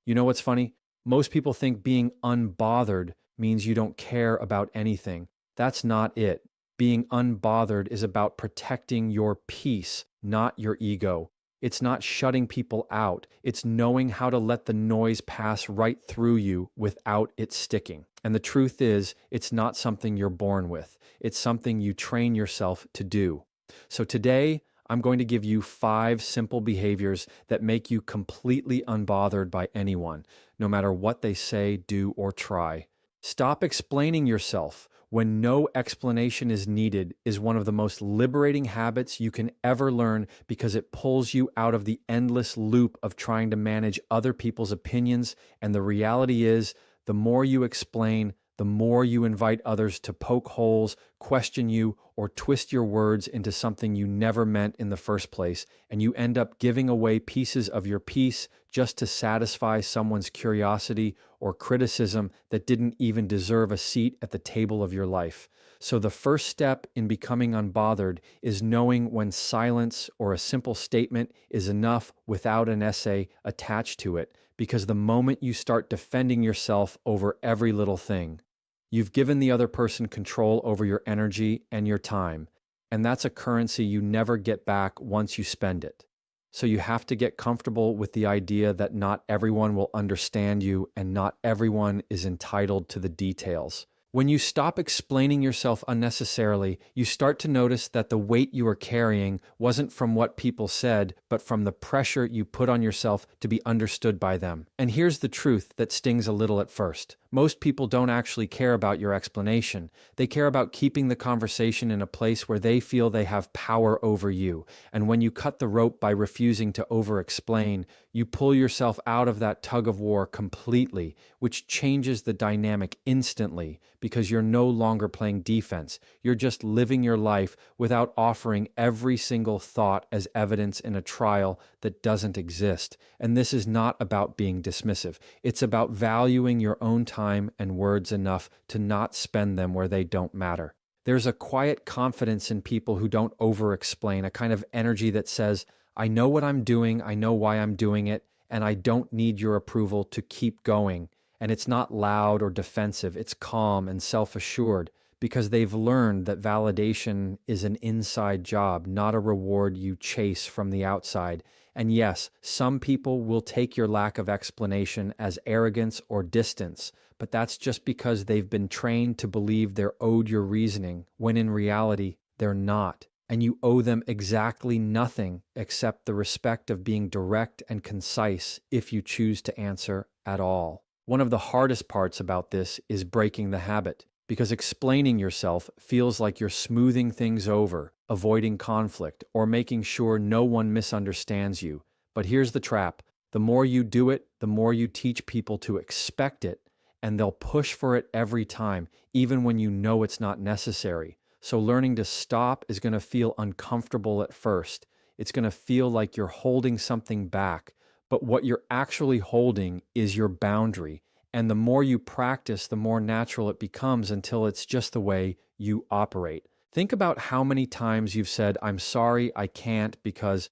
You know what's funny? Most people think being unbothered means you don't care about anything. That's not it. Being unbothered is about protecting your peace, not your ego. It's not shutting people out. It's knowing how to let the noise pass right through you without it sticking. And the truth is, it's not something you're born with. It's something you train yourself to do. So today, I'm going to give you 5 simple behaviors that make you completely unbothered by anyone, no matter what they say, do, or try. Stop explaining yourself when no explanation is needed is one of the most liberating habits you can ever learn because it pulls you out of the endless loop of trying to manage other people's opinions. And the reality is, the more you explain, the more you invite others to poke holes, question you, or twist your words into something you never meant in the first place, and you end up giving away pieces of your peace just to satisfy someone's curiosity or criticism that didn't even deserve a seat at the table of your life. So the first step in becoming unbothered is knowing when silence or a simple statement is enough without an essay attached to it, because the moment you start defending yourself over every little thing, you've given the other person control over your energy and your time, and that's a currency you never get back once you spend it. So you have to get comfortable with the idea that not everyone will understand you and not everyone is entitled to the details. When you stop explaining yourself unnecessarily, you start to notice that the weight you are carrying wasn't from what people said, but from the pressure you put on yourself to be understood by them. And here's the truth that stings a little at first. Most people don't actually care about your explanation. They care about keeping the conversation in a place where they feel they have power over you. And when you cut the rope by refusing to over-explain, you pull yourself out of that tug of war completely, which changes the dynamic instantly because you're no longer playing defense. You're just living your life without offering every single thought as evidence in a trial that doesn't exist. And this is not about being dismissive. It's about valuing your own time and words enough to not spend them where they don't matter. There's a quiet confidence in people who don't over-explain, a kind of energy that says, I know what I'm doing, I know why I'm doing it, and I don't need your approval to keep going. And it's not loud or defensive, it's calm and self-assured because they've learned that validation is an inside job, not a reward you chase from the outside. And yes, some people will take your lack of explanation as arrogance or distance, but that's just because they've been trained to believe they're owed your reasoning, when in reality, they're not. And you owe them exactly nothing except the respect of being direct and concise if you choose to answer at all. One of the hardest parts about this is breaking the habit, because explaining yourself feels like you're smoothing things over, avoiding conflict, or making sure no one misunderstands you. But here's the trap. The more you do it, the more you teach people to expect it, and they'll push for it every time, even when you know it's not necessary. So learning to stop is going to feel uncomfortable at first. It's going to feel like you're holding something back, but what you're actually holding is your boundary. And the more you practice, the more natural it becomes until it's just the way you operate. Think about how many times you've said, I'm sorry, I can't, because,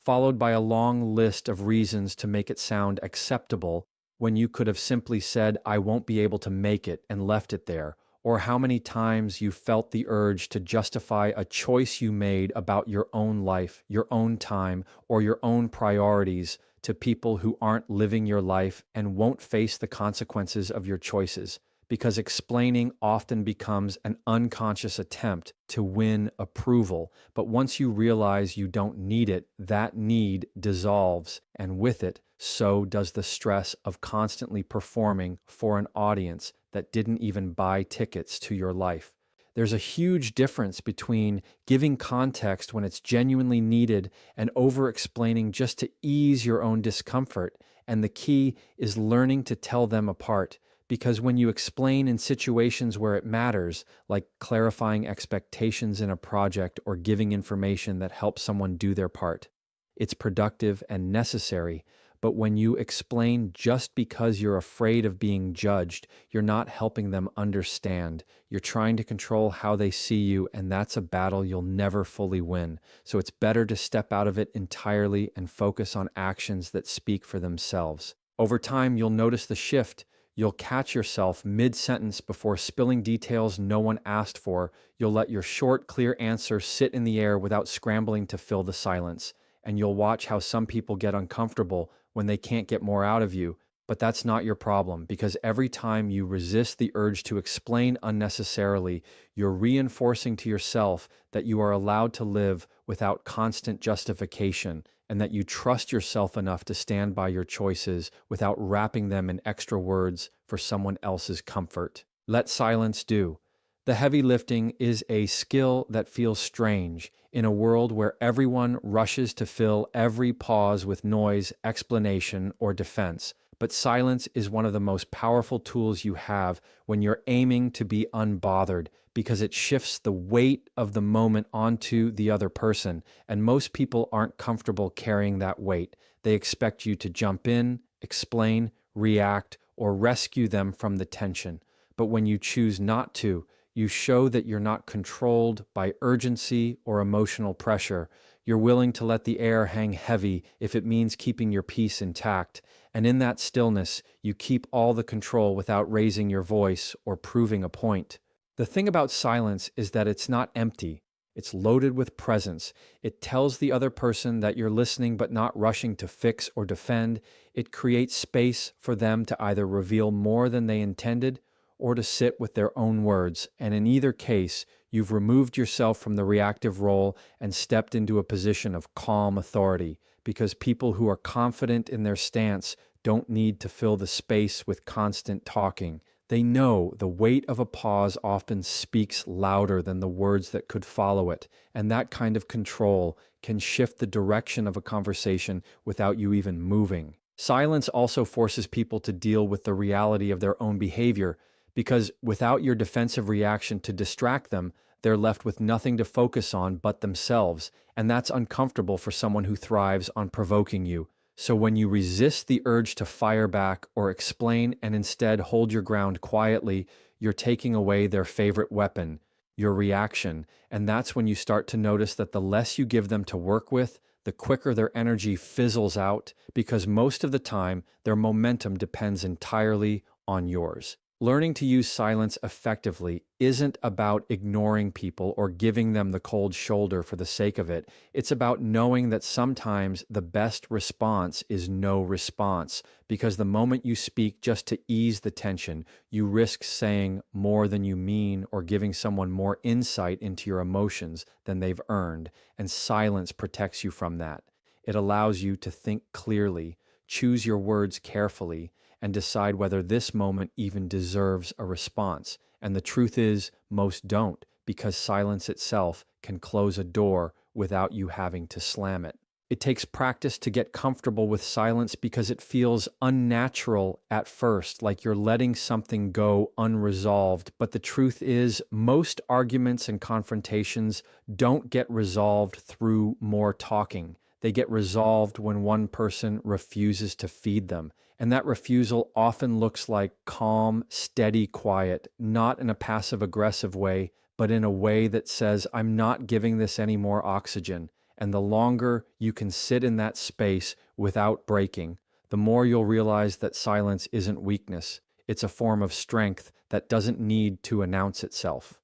followed by a long list of reasons to make it sound acceptable when you could have simply said, I won't be able to make it, and left it there. Or how many times you felt the urge to justify a choice you made about your own life, your own time, or your own priorities to people who aren't living your life and won't face the consequences of your choices, because explaining often becomes an unconscious attempt to win approval. But once you realize you don't need it, that need dissolves, and with it, so does the stress of constantly performing for an audience that didn't even buy tickets to your life. There's a huge difference between giving context when it's genuinely needed and over-explaining just to ease your own discomfort. And the key is learning to tell them apart. Because when you explain in situations where it matters, like clarifying expectations in a project or giving information that helps someone do their part, it's productive and necessary. But when you explain just because you're afraid of being judged, you're not helping them understand. You're trying to control how they see you, and that's a battle you'll never fully win. So it's better to step out of it entirely and focus on actions that speak for themselves. Over time, you'll notice the shift. You'll catch yourself mid-sentence before spilling details no one asked for. You'll let your short, clear answer sit in the air without scrambling to fill the silence. And you'll watch how some people get uncomfortable when they can't get more out of you. But that's not your problem, because every time you resist the urge to explain unnecessarily, you're reinforcing to yourself that you are allowed to live without constant justification, and that you trust yourself enough to stand by your choices without wrapping them in extra words for someone else's comfort. Let silence do. The heavy lifting is a skill that feels strange in a world where everyone rushes to fill every pause with noise, explanation, or defense. But silence is one of the most powerful tools you have when you're aiming to be unbothered, because it shifts the weight of the moment onto the other person. And most people aren't comfortable carrying that weight. They expect you to jump in, explain, react, or rescue them from the tension. But when you choose not to, you show that you're not controlled by urgency or emotional pressure. You're willing to let the air hang heavy if it means keeping your peace intact. And in that stillness, you keep all the control without raising your voice or proving a point. The thing about silence is that it's not empty. It's loaded with presence. It tells the other person that you're listening but not rushing to fix or defend. It creates space for them to either reveal more than they intended or to sit with their own words. And in either case, you've removed yourself from the reactive role and stepped into a position of calm authority, because people who are confident in their stance don't need to fill the space with constant talking. They know the weight of a pause often speaks louder than the words that could follow it, and that kind of control can shift the direction of a conversation without you even moving. Silence also forces people to deal with the reality of their own behavior, because without your defensive reaction to distract them, they're left with nothing to focus on but themselves, and that's uncomfortable for someone who thrives on provoking you. So when you resist the urge to fire back or explain and instead hold your ground quietly, you're taking away their favorite weapon, your reaction. And that's when you start to notice that the less you give them to work with, the quicker their energy fizzles out, because most of the time, their momentum depends entirely on yours. Learning to use silence effectively isn't about ignoring people or giving them the cold shoulder for the sake of it. It's about knowing that sometimes the best response is no response, because the moment you speak just to ease the tension, you risk saying more than you mean or giving someone more insight into your emotions than they've earned, and silence protects you from that. It allows you to think clearly, choose your words carefully, and decide whether this moment even deserves a response. And the truth is, most don't, because silence itself can close a door without you having to slam it. It takes practice to get comfortable with silence because it feels unnatural at first, like you're letting something go unresolved. But the truth is, most arguments and confrontations don't get resolved through more talking. They get resolved when one person refuses to feed them. And that refusal often looks like calm, steady quiet, not in a passive-aggressive way, but in a way that says, I'm not giving this any more oxygen. And the longer you can sit in that space without breaking, the more you'll realize that silence isn't weakness. It's a form of strength that doesn't need to announce itself.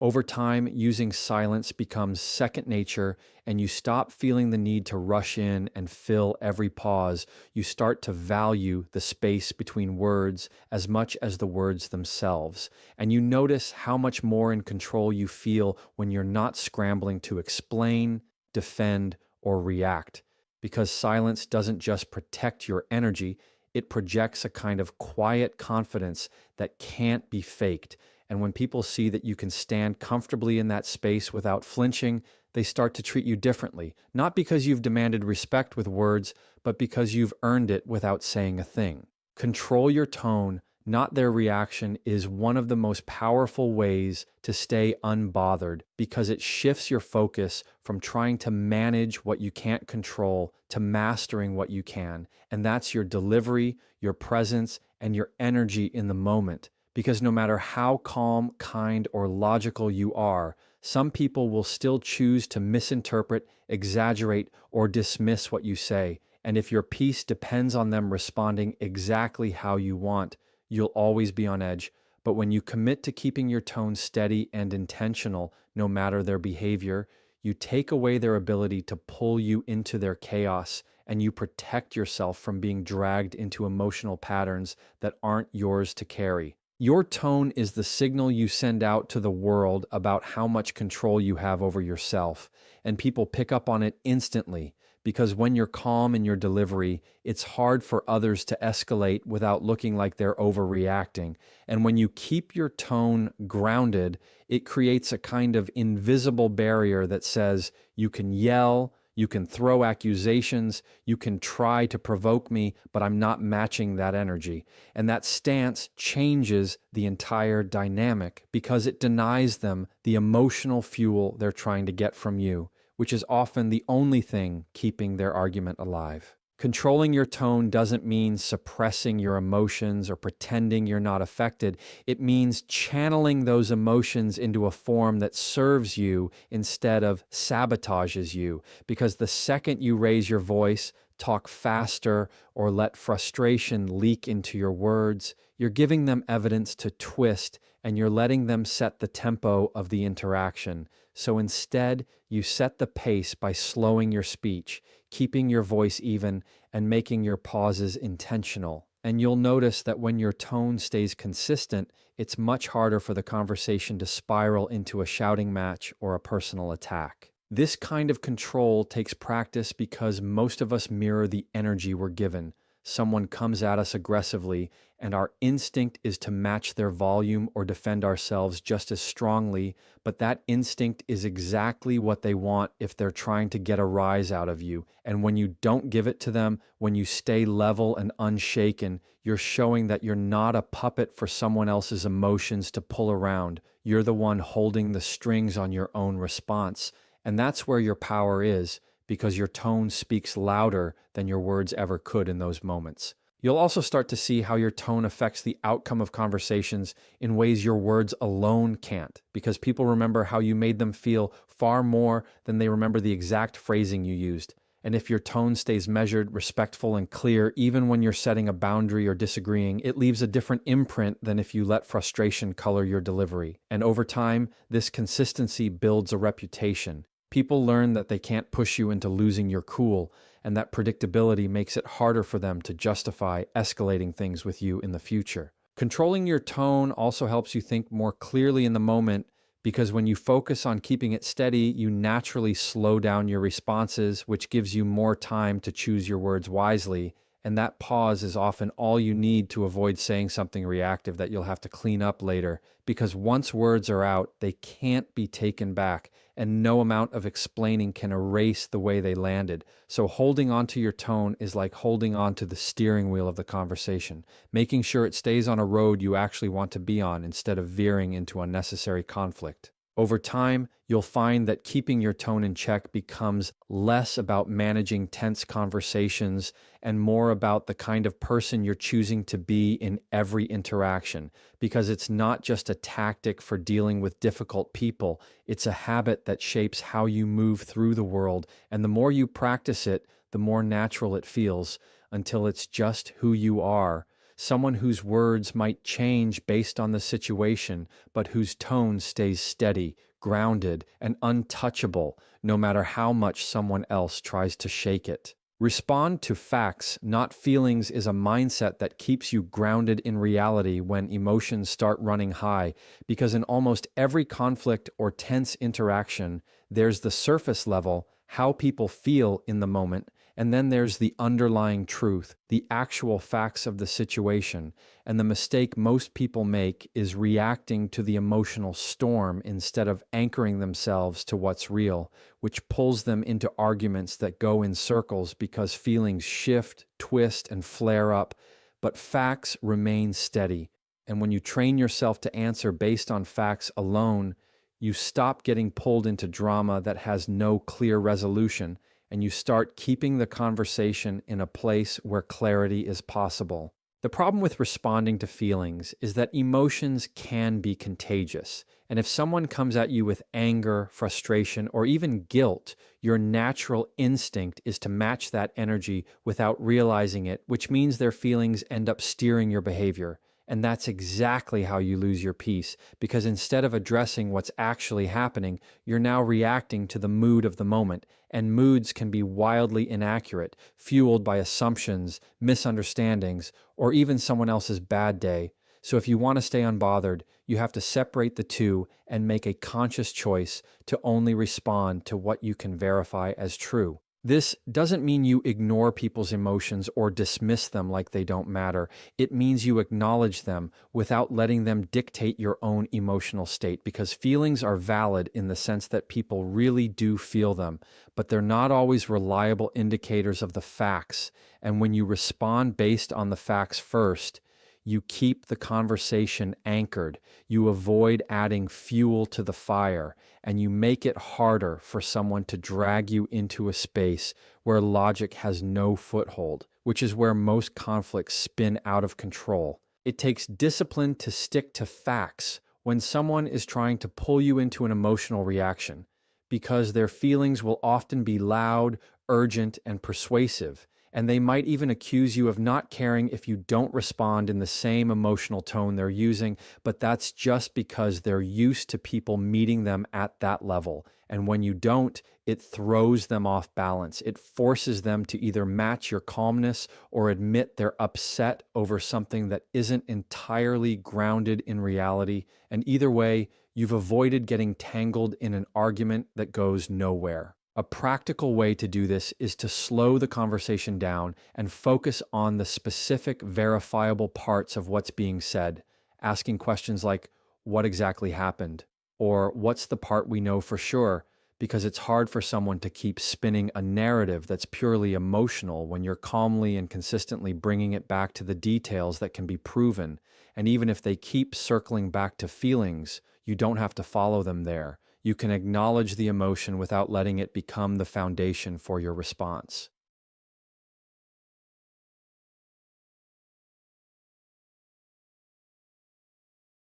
Over time, using silence becomes second nature, and you stop feeling the need to rush in and fill every pause. You start to value the space between words as much as the words themselves. And you notice how much more in control you feel when you're not scrambling to explain, defend, or react. Because silence doesn't just protect your energy, it projects a kind of quiet confidence that can't be faked. And when people see that you can stand comfortably in that space without flinching, they start to treat you differently, not because you've demanded respect with words, but because you've earned it without saying a thing. Control your tone, not their reaction, is one of the most powerful ways to stay unbothered, because it shifts your focus from trying to manage what you can't control to mastering what you can. And that's your delivery, your presence, and your energy in the moment. Because no matter how calm, kind, or logical you are, some people will still choose to misinterpret, exaggerate, or dismiss what you say. And if your peace depends on them responding exactly how you want, you'll always be on edge. But when you commit to keeping your tone steady and intentional, no matter their behavior, you take away their ability to pull you into their chaos, and you protect yourself from being dragged into emotional patterns that aren't yours to carry. Your tone is the signal you send out to the world about how much control you have over yourself, and people pick up on it instantly because when you're calm in your delivery, it's hard for others to escalate without looking like they're overreacting. And when you keep your tone grounded, it creates a kind of invisible barrier that says you can yell, you can throw accusations, you can try to provoke me, but I'm not matching that energy. And that stance changes the entire dynamic because it denies them the emotional fuel they're trying to get from you, which is often the only thing keeping their argument alive. Controlling your tone doesn't mean suppressing your emotions or pretending you're not affected. It means channeling those emotions into a form that serves you instead of sabotages you. Because the second you raise your voice, talk faster, or let frustration leak into your words, you're giving them evidence to twist and you're letting them set the tempo of the interaction. So instead, you set the pace by slowing your speech, keeping your voice even, and making your pauses intentional. And you'll notice that when your tone stays consistent, it's much harder for the conversation to spiral into a shouting match or a personal attack. This kind of control takes practice because most of us mirror the energy we're given. Someone comes at us aggressively, and our instinct is to match their volume or defend ourselves just as strongly, but that instinct is exactly what they want if they're trying to get a rise out of you. And when you don't give it to them, when you stay level and unshaken, you're showing that you're not a puppet for someone else's emotions to pull around. You're the one holding the strings on your own response. And that's where your power is, because your tone speaks louder than your words ever could in those moments. You'll also start to see how your tone affects the outcome of conversations in ways your words alone can't, because people remember how you made them feel far more than they remember the exact phrasing you used. And if your tone stays measured, respectful, and clear, even when you're setting a boundary or disagreeing, it leaves a different imprint than if you let frustration color your delivery. And over time, this consistency builds a reputation. People learn that they can't push you into losing your cool, and that predictability makes it harder for them to justify escalating things with you in the future. Controlling your tone also helps you think more clearly in the moment, because when you focus on keeping it steady, you naturally slow down your responses, which gives you more time to choose your words wisely. And that pause is often all you need to avoid saying something reactive that you'll have to clean up later, because once words are out, they can't be taken back, and no amount of explaining can erase the way they landed. So holding on to your tone is like holding on to the steering wheel of the conversation, making sure it stays on a road you actually want to be on instead of veering into unnecessary conflict. Over time, you'll find that keeping your tone in check becomes less about managing tense conversations and more about the kind of person you're choosing to be in every interaction, because it's not just a tactic for dealing with difficult people, it's a habit that shapes how you move through the world, and the more you practice it, the more natural it feels, until it's just who you are. Someone whose words might change based on the situation, but whose tone stays steady, grounded, and untouchable, no matter how much someone else tries to shake it. Respond to facts, not feelings, is a mindset that keeps you grounded in reality when emotions start running high, because in almost every conflict or tense interaction, there's the surface level, how people feel in the moment, and then there's the underlying truth, the actual facts of the situation. And the mistake most people make is reacting to the emotional storm instead of anchoring themselves to what's real, which pulls them into arguments that go in circles because feelings shift, twist, and flare up, but facts remain steady. And when you train yourself to answer based on facts alone, you stop getting pulled into drama that has no clear resolution, and you start keeping the conversation in a place where clarity is possible. The problem with responding to feelings is that emotions can be contagious. And if someone comes at you with anger, frustration, or even guilt, your natural instinct is to match that energy without realizing it, which means their feelings end up steering your behavior. And that's exactly how you lose your peace, because instead of addressing what's actually happening, you're now reacting to the mood of the moment. And moods can be wildly inaccurate, fueled by assumptions, misunderstandings, or even someone else's bad day. So if you want to stay unbothered, you have to separate the two and make a conscious choice to only respond to what you can verify as true. This doesn't mean you ignore people's emotions or dismiss them like they don't matter. It means you acknowledge them without letting them dictate your own emotional state, because feelings are valid in the sense that people really do feel them, but they're not always reliable indicators of the facts. And when you respond based on the facts first, you keep the conversation anchored, you avoid adding fuel to the fire, and you make it harder for someone to drag you into a space where logic has no foothold, which is where most conflicts spin out of control. It takes discipline to stick to facts when someone is trying to pull you into an emotional reaction, because their feelings will often be loud, urgent, and persuasive. And they might even accuse you of not caring if you don't respond in the same emotional tone they're using, but that's just because they're used to people meeting them at that level. And when you don't, it throws them off balance. It forces them to either match your calmness or admit they're upset over something that isn't entirely grounded in reality. And either way, you've avoided getting tangled in an argument that goes nowhere. A practical way to do this is to slow the conversation down and focus on the specific verifiable parts of what's being said, asking questions like, what exactly happened? Or what's the part we know for sure? Because it's hard for someone to keep spinning a narrative that's purely emotional when you're calmly and consistently bringing it back to the details that can be proven. And even if they keep circling back to feelings, you don't have to follow them there. You can acknowledge the emotion without letting it become the foundation for your response.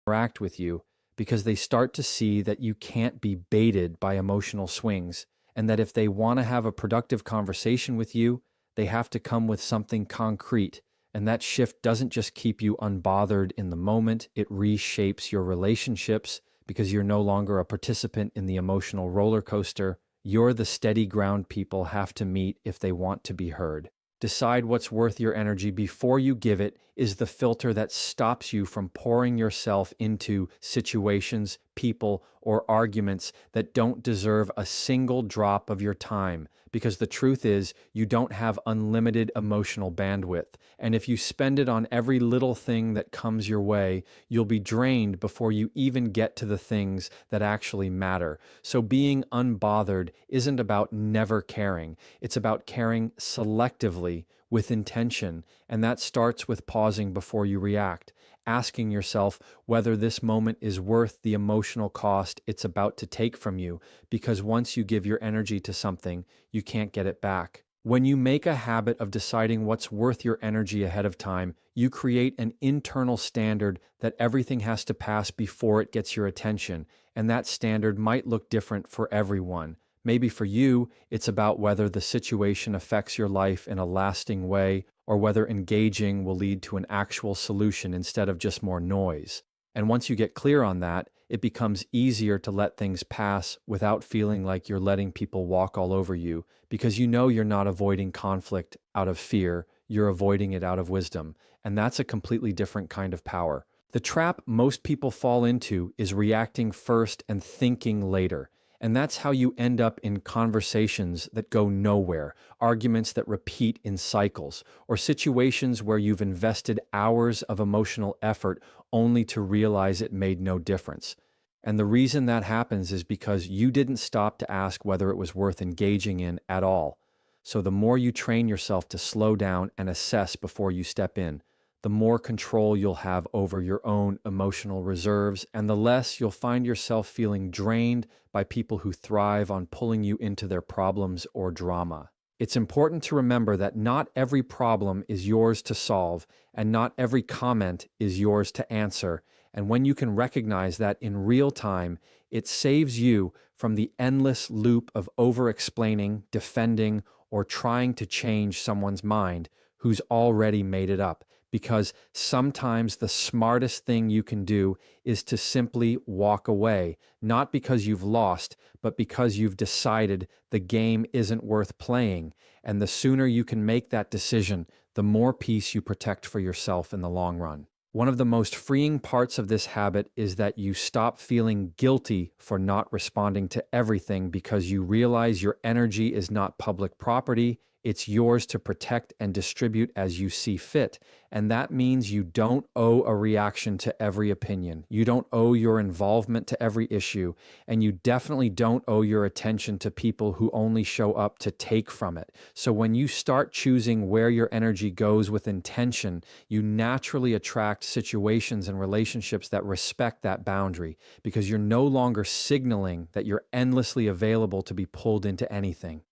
Interact with you because they start to see that you can't be baited by emotional swings, and that if they want to have a productive conversation with you, they have to come with something concrete. And that shift doesn't just keep you unbothered in the moment, it reshapes your relationships, because you're no longer a participant in the emotional roller coaster. You're the steady ground people have to meet if they want to be heard. Decide what's worth your energy before you give it is the filter that stops you from pouring yourself into situations, people, or arguments that don't deserve a single drop of your time. Because the truth is, you don't have unlimited emotional bandwidth. And if you spend it on every little thing that comes your way, you'll be drained before you even get to the things that actually matter. So being unbothered isn't about never caring. It's about caring selectively with intention. And that starts with pausing before you react, asking yourself whether this moment is worth the emotional cost it's about to take from you, because once you give your energy to something, you can't get it back. When you make a habit of deciding what's worth your energy ahead of time, you create an internal standard that everything has to pass before it gets your attention, and that standard might look different for everyone. Maybe for you, it's about whether the situation affects your life in a lasting way, or whether engaging will lead to an actual solution instead of just more noise. And once you get clear on that, it becomes easier to let things pass without feeling like you're letting people walk all over you, because you know you're not avoiding conflict out of fear, you're avoiding it out of wisdom. And that's a completely different kind of power. The trap most people fall into is reacting first and thinking later. And that's how you end up in conversations that go nowhere, arguments that repeat in cycles, or situations where you've invested hours of emotional effort only to realize it made no difference. And the reason that happens is because you didn't stop to ask whether it was worth engaging in at all. So the more you train yourself to slow down and assess before you step in, the more control you'll have over your own emotional reserves, and the less you'll find yourself feeling drained by people who thrive on pulling you into their problems or drama. It's important to remember that not every problem is yours to solve, and not every comment is yours to answer. And when you can recognize that in real time, it saves you from the endless loop of over explaining, defending, or trying to change someone's mind who's already made it up. Because sometimes the smartest thing you can do is to simply walk away, not because you've lost, but because you've decided the game isn't worth playing. And the sooner you can make that decision, the more peace you protect for yourself in the long run. One of the most freeing parts of this habit is that you stop feeling guilty for not responding to everything because you realize your energy is not public property. It's yours to protect and distribute as you see fit. And that means you don't owe a reaction to every opinion. You don't owe your involvement to every issue. And you definitely don't owe your attention to people who only show up to take from it. So when you start choosing where your energy goes with intention, you naturally attract situations and relationships that respect that boundary because you're no longer signaling that you're endlessly available to be pulled into anything.